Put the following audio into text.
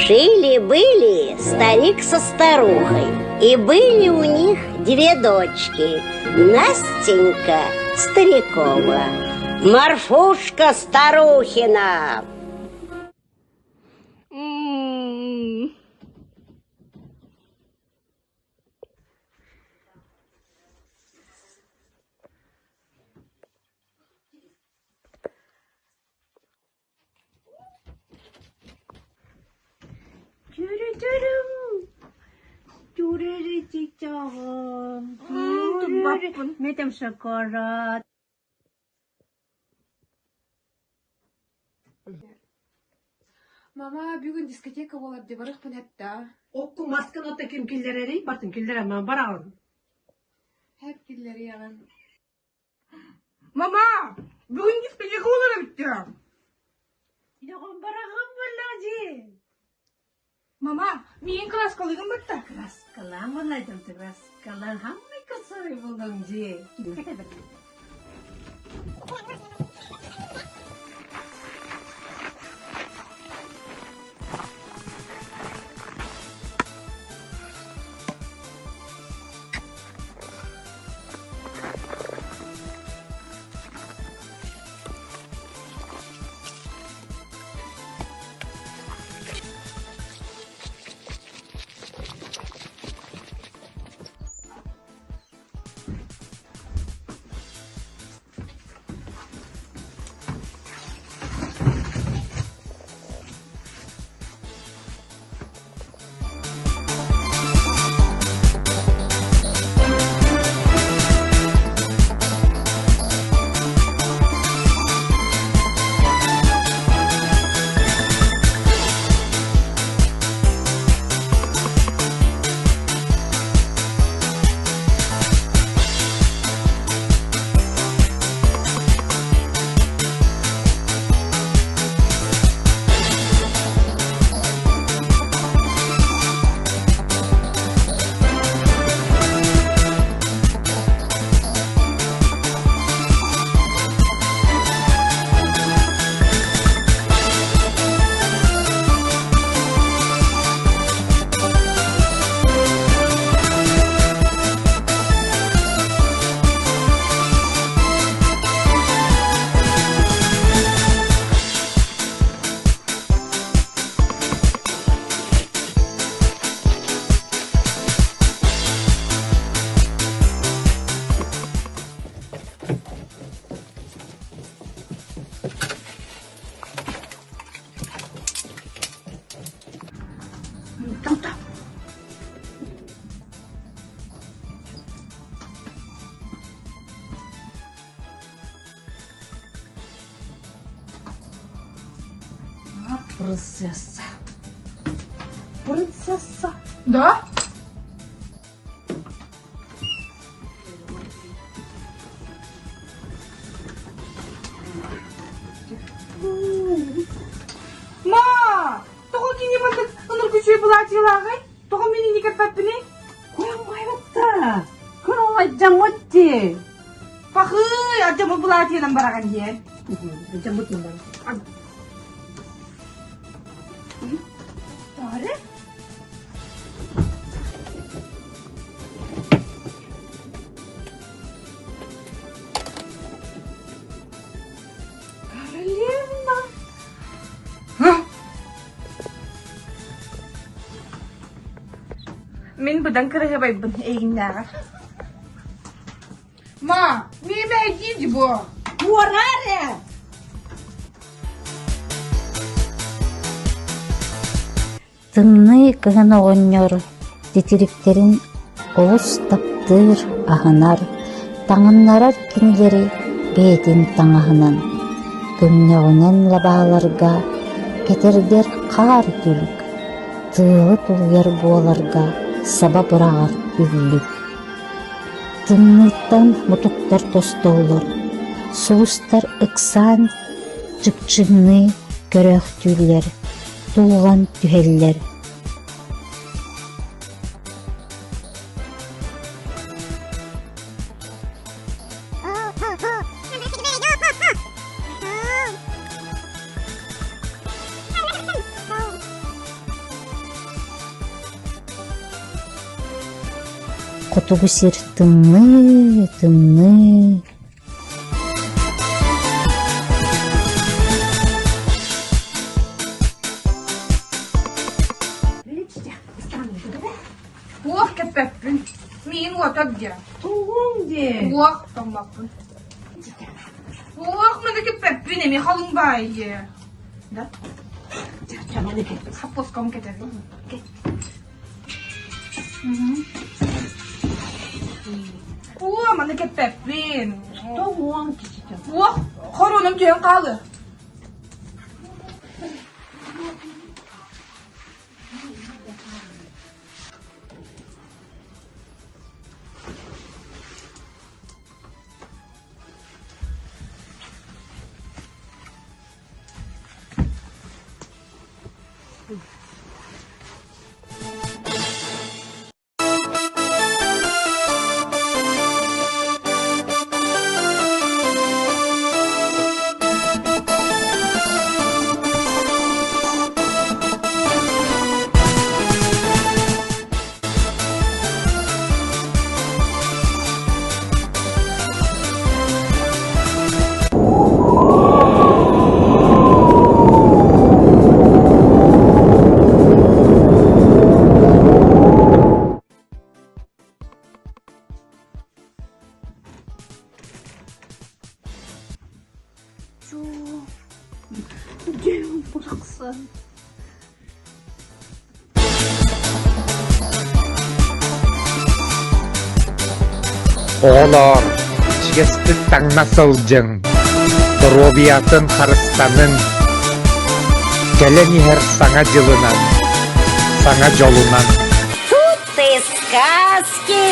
Жили-были старик со старухой, и были у них две дочки: Настенька Старикова, Марфушка Старухина. Медем шоколад. Мама, бүгін дискотека болады деп барық понятта. Окку масканы да ким килдерери, бартын килдерем, барагын. Hep gilleri yalan. Мама, бүгін дискотека olur битти. Йогон барагын буллади. Мама, мен класскалыгым битти. Класскалам булладым, класскалам хамма касой булдым жи. Принцесса. Принцесса. Да? Ма! Тоғы кене барды ұныр күшей бұлатылағай? Тоғы мені не кәтпәт біле? Көрмай бітті. Көрім айтжам өтті. Пақый, айтжам бұлатылан бараған ген. Айтжам өттің бараған. Бары? Королевна. Мен бұдан кірігі байбын егіндегі. Ма, неме әйдейді бұ? Уарары! Тынны кыһын оҕонньор, титириктерин олус таптыыр аһынар, таҥыннарар кинилери бээтин таҥаһынан, көмнөҕүнэн лабааларга кетердер хаар күлүк, тыылы тулуяр буоларга саба бырағар үгүлүк. Тынныттан мутуктар тостоолор, соустар ыксаан чыкчыгны көрөхтүүлэр, туулан түһэллэр. Хотугу сир тымны, тымны. Ох, кеппеппин. Мин отадja. Туғым де. Ох, таммаппын. Ох, мен кеппеппин эми халың байы. Да? Чаманы кет. Хаппоскам кетер. О, мен кеппеппин. Туғым кичите. Ох, хоронум түйен калы. Оғылар, чигесті таңна сылжың, дробиятын қарыстанын, келенихер саңа жылынан, саңа жолунан. Тут и сказки,